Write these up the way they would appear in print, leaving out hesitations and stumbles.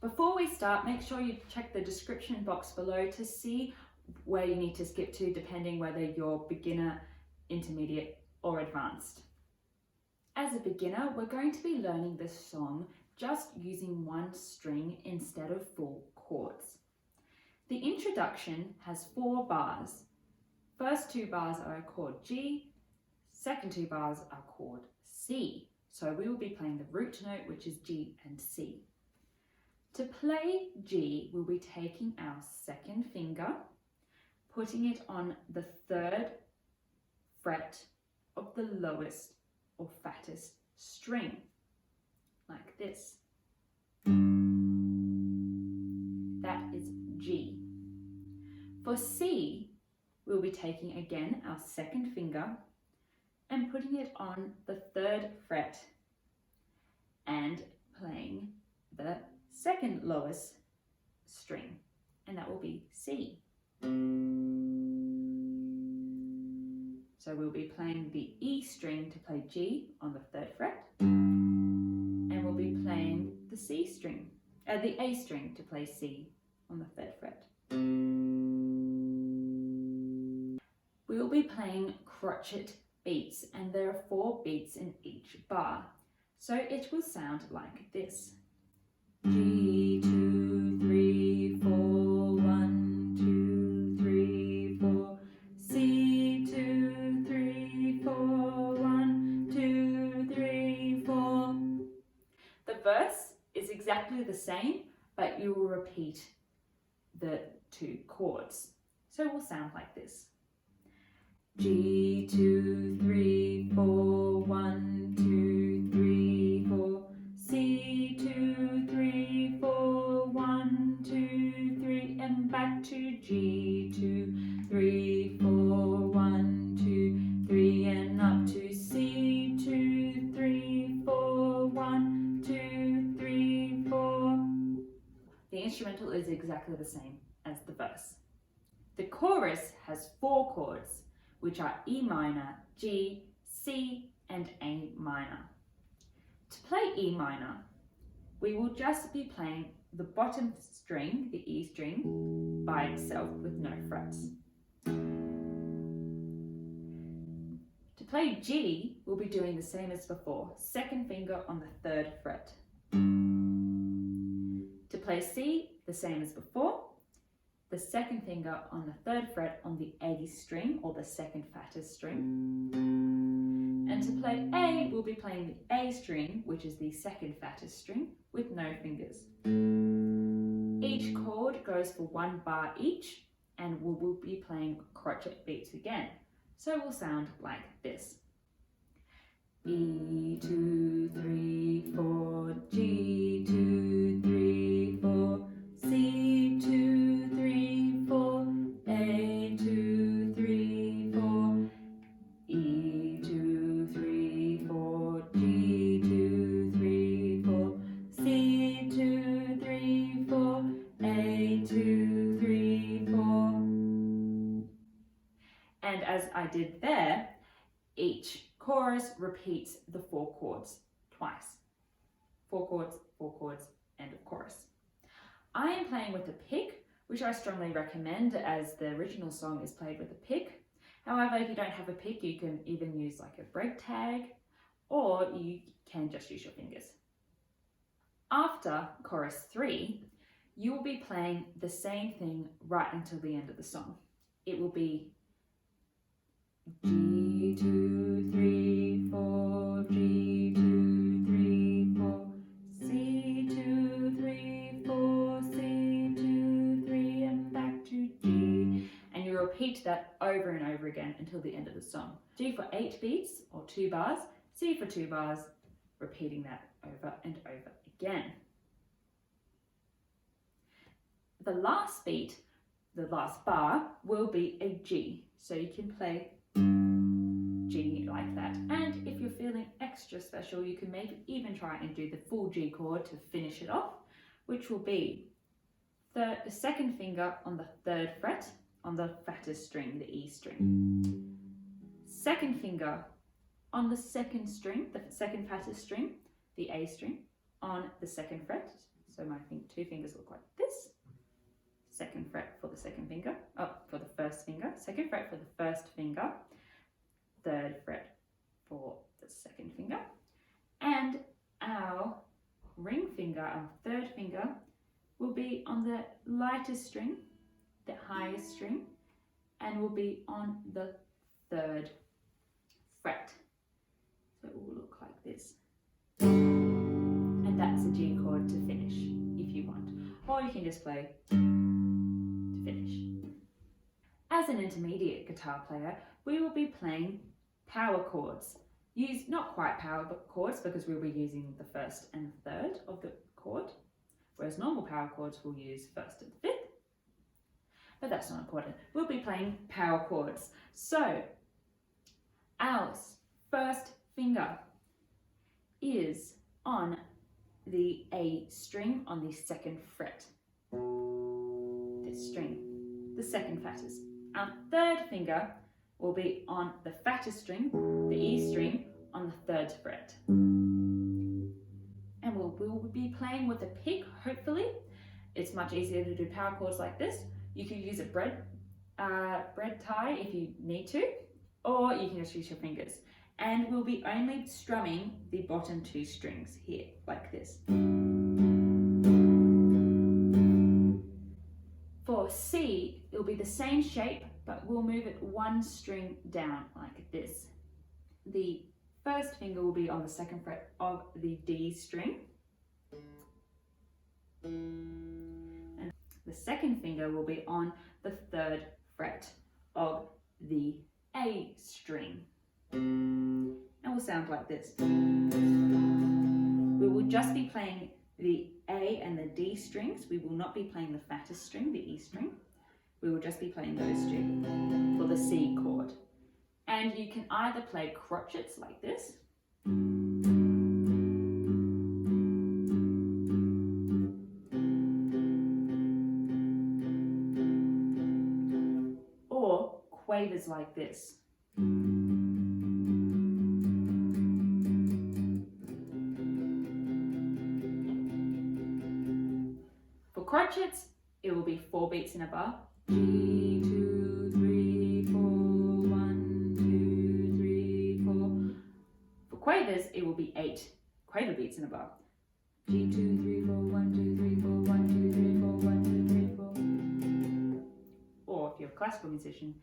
Before we start, make sure you check the description box below to see where you need to skip to depending whether you're beginner, intermediate or advanced. As a beginner, we're going to be learning this song just using one string instead of full chords. The introduction has 4 bars. First 2 bars are a chord G, second 2 bars are chord C. So we will be playing the root note, which is G and C. To play G, we'll be taking our second finger, putting it on the 3rd fret of the lowest or fattest string, like this. That is G. For C, we'll be taking again our second finger and putting it on the 3rd fret and playing the second lowest string, and that will be C. So we'll be playing the E string to play G on the 3rd fret, and we'll be playing the A string to play C on the 3rd fret. We will be playing crotchet beats, and there are 4 beats in each bar. So it will sound like this. G, 2, 3, 4, 1, 2, 3, 4. C, 2, 3, 4, 1, 2, 3, 4. The verse is exactly the same, but you will repeat the 2 chords. So it will sound like this. G, 2, 3, 4, 1, 2, 3, 4. C, 2, 3, 4, 1, 2, 3, and back to G, 2, 3, 4, 1, 2, 3, and up to C, 2, 3, 4, 1, 2, 3, 4. The instrumental is exactly the same as the verse. The chorus has 4 chords, which are E minor, G, C, and A minor. To play E minor, we will just be playing the bottom string, the E string, by itself with no frets. To play G, we'll be doing the same as before, second finger on the 3rd fret. To play C, the same as before, the second finger on the 3rd fret on the A string, or the second fattest string. And to play A, we'll be playing the A string, which is the second fattest string, with no fingers. Each chord goes for 1 bar each, and we will be playing crotchet beats again. So it will sound like this. E, 2, 3, 4, G, 2, 3, 4, C, 2, 3, 4, A, 2, 3, 4, E, 2, 3, 4, G, 2, 3, 4, C, 2, 3, 4, A, 2, 3, 4. And as I did there, each chorus repeats the 4 chords twice. 4 chords, end of chorus. I am playing with a pick, which I strongly recommend as the original song is played with a pick. However, if you don't have a pick, you can even use like a break tag, or you can just use your fingers. After chorus 3, you will be playing the same thing right until the end of the song. It will be G, 2, 3, 4, G, 2, 3, 4, C, 2, 3, 4, C, 2, 3, and back to G. And you repeat that over and over again until the end of the song. G for 8 beats or 2 bars, C for 2 bars, repeating that over and over again. The last beat, the last bar, will be a G. So you can play G like that. And if you're feeling extra special, you can maybe even try and do the full G chord to finish it off, which will be the second finger on the 3rd fret on the fattest string, the E string. Second finger on the second string, the second fattest string, the A string, on the 2nd fret, So my two fingers look like this. Second fret for the second finger, for the first finger, second fret for the first finger, third fret for the second finger, and our ring finger, our third finger, will be on the lightest string, the highest string, and will be on the third fret. So it will look like this. And that's a G chord to finish if you want. Or you can just play to finish. As an intermediate guitar player, we will be playing power chords. Use not quite power chords because we'll be using the first and third of the chord, whereas normal power chords will use first and fifth. But that's not important. We'll be playing power chords. So our first finger is on the A string on the second fret. This string, the second fattest. Our third finger will be on the fattest string, the E string, on the third fret. And we'll be playing with a pick, hopefully. It's much easier to do power chords like this. You can use a bread tie if you need to, or you can just use your fingers. And we'll be only strumming the bottom two strings here, like this. For C, it'll be the same shape, but we'll move it one string down, like this. The first finger will be on the second fret of the D string. And the second finger will be on the third fret of the A string. And will sound like this. We will just be playing the A and the D strings. We will not be playing the fattest string, the E string. We will just be playing those two for the C chord. And you can either play crotchets like this, or quavers like this. For crotchets, it will be 4 beats in a bar. G, 2, 3, 4, 1, 2, 3, 4. For quavers, it will be 8 quaver beats in a bar. G, 2, 3, 4, 1, 2, 3, 4, 1, 2, 3, 4, 1, 2, 3, 4. Or if you're a classical musician,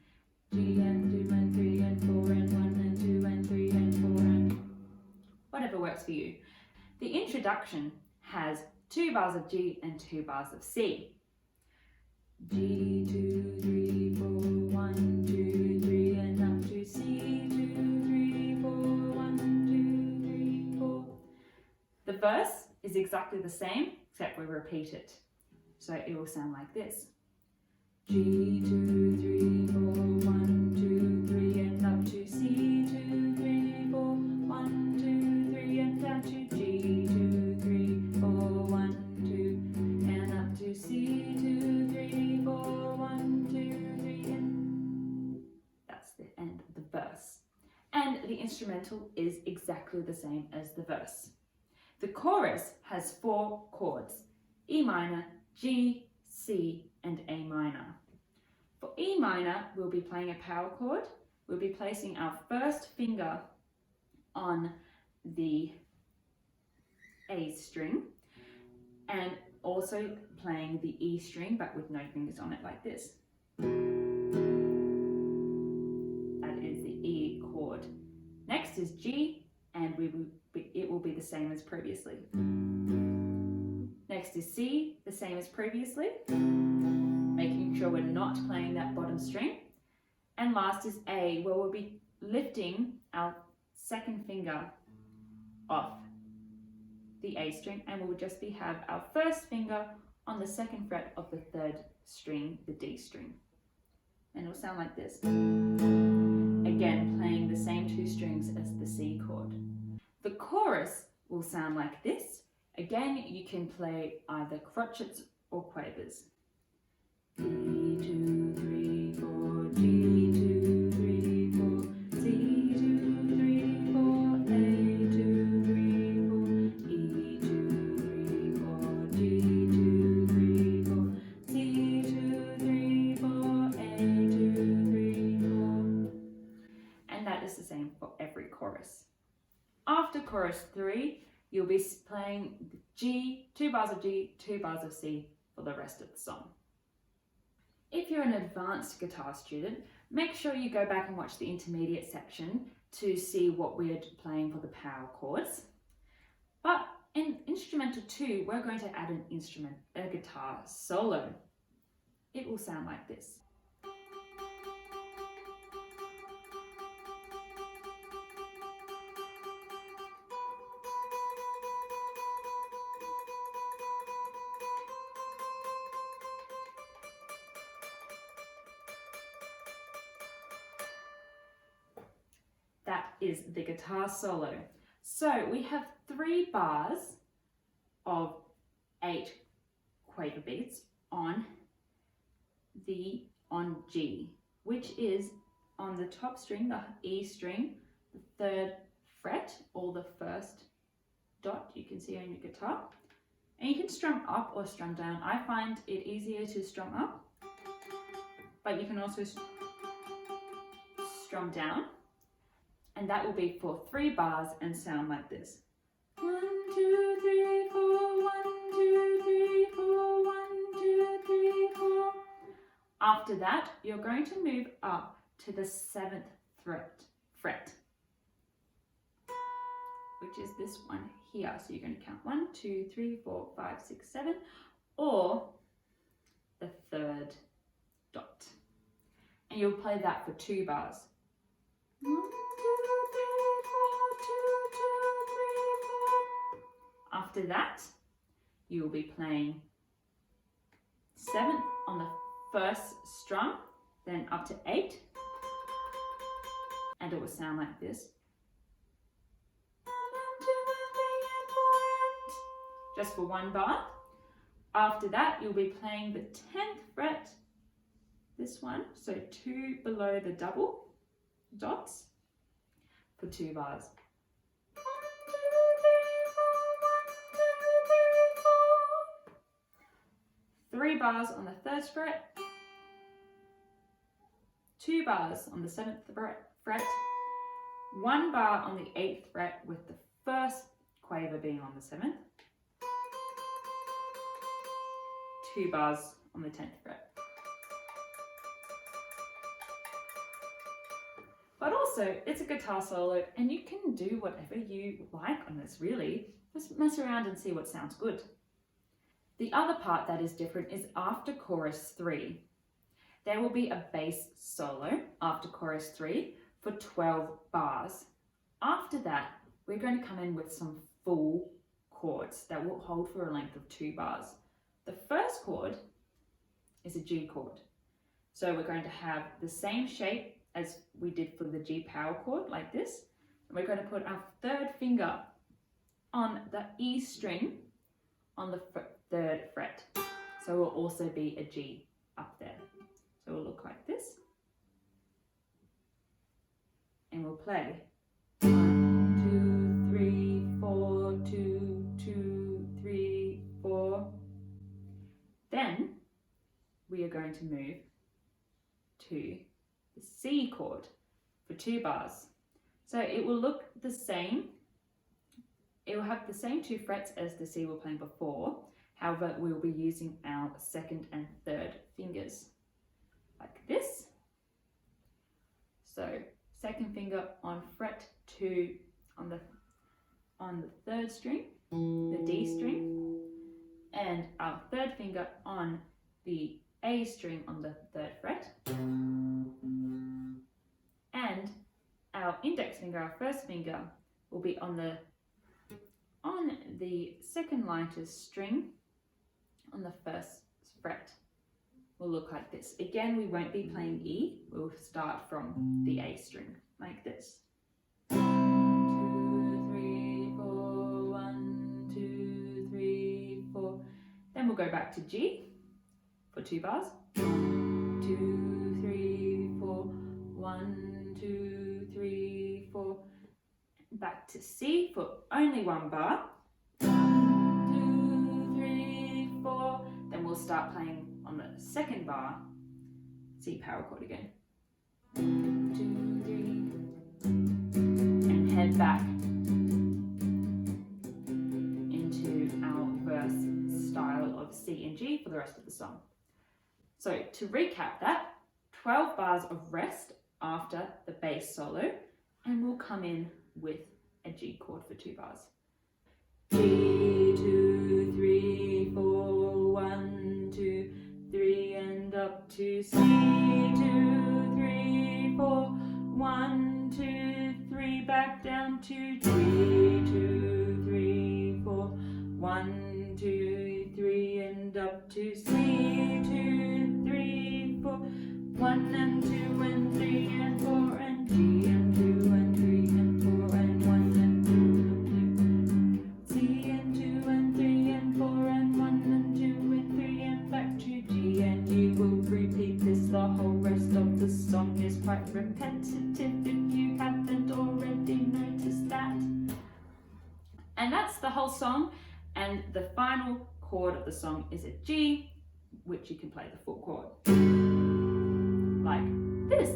G and 2 and 3 and 4 and 1 and 2 and 3 and 4 and whatever works for you. The introduction has 2 bars of G and 2 bars of C. G, 2, 3, 4, 1, 2, 3, and up to C, 2, 3, 4, 1, 2, 3, 4. The verse is exactly the same, except we repeat it. So it will sound like this. G, 2, 3, 4, 1, 2, 3, and up to C, 2, 3, 4, 1, 2, 3, and down to G, 2, 3, 4, 1, 2, and up to C, 2, 3, 4, 1, 2, 3, and that's the end of the verse. And the instrumental is exactly the same as the verse. The chorus has 4 chords: E minor, G, C, and A minor. For E minor, we'll be playing a power chord. We'll be placing our first finger on the A string and also playing the E string, but with no fingers on it, like this. That is the E chord. Next is G, and it will be the same as previously. Next is C, the same as previously, making sure we're not playing that bottom string. And last is A, where we'll be lifting our second finger off the A string, and we'll just have our first finger on the second fret of the third string, the D string. And it'll sound like this. Again, playing the same 2 strings as the C chord. The chorus will sound like this. Again, you can play either crotchets or quavers. G, 2, 3, 4, G, 2, 3, 4, C, 2, 3, 4, A, 2, 3, 4, E, 2, 3, 4, G, you'll be playing G, 2 bars of G, 2 bars of C for the rest of the song. If you're an advanced guitar student, make sure you go back and watch the intermediate section to see what we're playing for the power chords. But in instrumental 2, we're going to add a guitar solo. It will sound like this. That is the guitar solo. So we have 3 bars of 8 quaver beats on G, which is on the top string, the E string, the 3rd fret, or the 1st dot you can see on your guitar. And you can strum up or strum down. I find it easier to strum up, but you can also strum down. And that will be for 3 bars and sound like this. 1, 2, 3, 4, 1, 2, 3, 4, 1, 2, 3, 4. After that, you're going to move up to the 7th fret, which is this one here. So you're going to count 1, 2, 3, 4, 5, 6, 7, or the 3rd dot. And you'll play that for 2 bars. 1, 2, 3, 4, 2, 2, 3, 4. After that, you'll be playing 7th on the 1st strum, then up to 8, and it will sound like this. Just for 1 bar. After that, you'll be playing the 10th fret, this one, so 2 below the double dots for 2 bars. 1, 2, 3, 4, 1, 2, 3, 4. 3 bars on the 3rd fret, 2 bars on the 7th fret, 1 bar on the 8th fret with the 1st quaver being on the 7th, 2 bars on the 10th fret. But also, it's a guitar solo and you can do whatever you like on this, really. Just mess around and see what sounds good. The other part that is different is after chorus 3. There will be a bass solo after chorus 3 for 12 bars. After that, we're going to come in with some full chords that will hold for a length of 2 bars. The first chord is a G chord. So we're going to have the same shape as we did for the G power chord, like this. And we're going to put our 3rd finger on the E string on the 3rd fret. So it will also be a G up there. So it will look like this. And we'll play 1, 2, 3, 4, 2, 2, 3, 4. Then we are going to move to the C chord for 2 bars. So it will look the same. It will have the same 2 frets as the C we were playing before. However, we'll be using our 2nd and 3rd fingers like this. So 2nd finger on fret 2 on the 3rd string, the D string, and our 3rd finger on the A string on the 3rd fret, and our index finger, our 1st finger, will be on the 2nd lightest string on the 1st fret. Will look like this. Again, we won't be playing E. We'll start from the A string like this. 1, 2, 3, 4, 1, 2, 3, 4. Then we'll go back to G for 2 bars. 1, 2, 3, 4, 1, 2, 3, 4. Back to C for only 1 bar. 1, 2, 3, 4. Then we'll start playing on the 2nd bar, C power chord again. 1, 2, 3, and head back. of C and G for the rest of the song. So to recap that, 12 bars of rest after the bass solo, and we'll come in with a G chord for 2 bars. G, 2, 3, 4, 1, 2, 3, and up to C, 2, 3, 4, 1, 2, 3, back down to G, 2, 3, 4, 1, 2, 3, and up to C, 2, 3, 4, 1 and 2 and 3 and 4 and G and 2 and 3 and 4 and 1 and 2 and 3, C and 2 and 3 and 4 and 1 and 2 and 3 and back to G, and you will repeat this. The whole rest of the song is quite repetitive if you haven't already noticed that. And that's the whole song, and the final chord of the song is a G, which you can play the full chord like this.